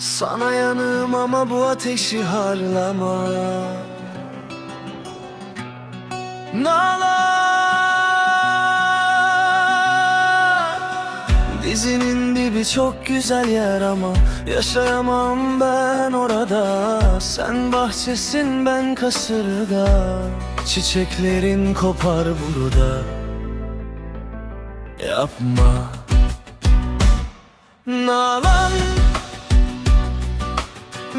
Sana yanığım ama bu ateşi harlama. Nalan, dizinin dibi çok güzel yer ama yaşayamam ben orada. Sen bahçesin, ben kasırga, çiçeklerin kopar burada. Yapma Nalan,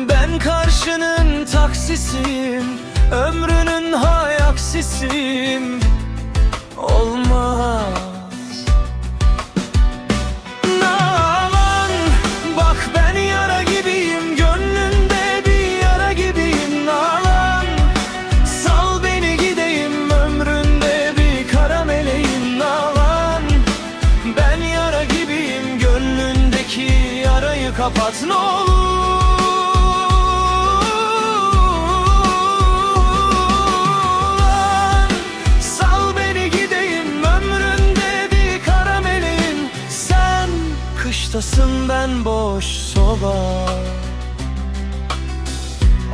ben karşının taksisiyim, ömrünün hayaksisiyim. Olmaz Nalan, bak ben yara gibiyim, gönlünde bir yara gibiyim. Nalan, sal beni gideyim, ömründe bir kara meleğim. Nalan, ben yara gibiyim, gönlündeki yarayı kapat ne olur. Kıştasın, ben boş soba,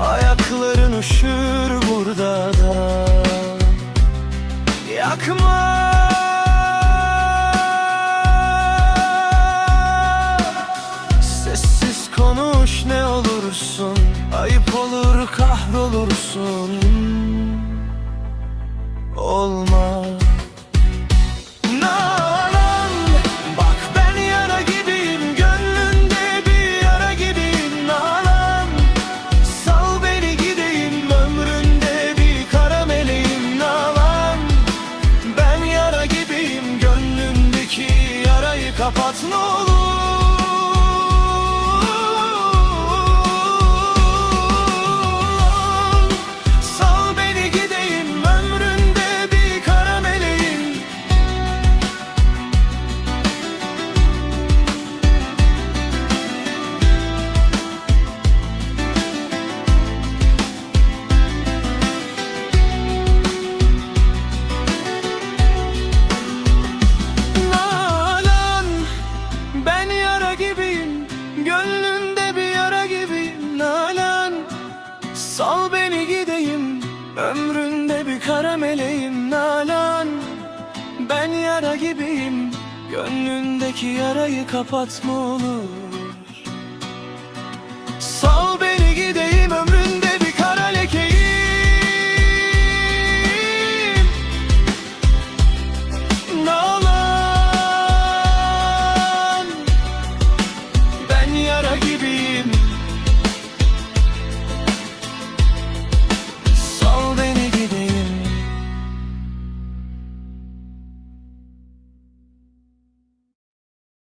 ayakların üşür burada da. Yakma sessiz konuş ne olursun, ayıp olur kahrolursun. Olmaz kapat ne olur. Sal beni gideyim, ömründe bir kara meleğim. Gönlünde bir yara gibiyim Nalan, sal beni gideyim, ömründe bir kara meleğim. Nalan, ben yara gibiyim, gönlündeki yarayı kapatma olur. Sal beni gideyim, ömründe bir kara lekeyim. Nalan, yara gibiyim.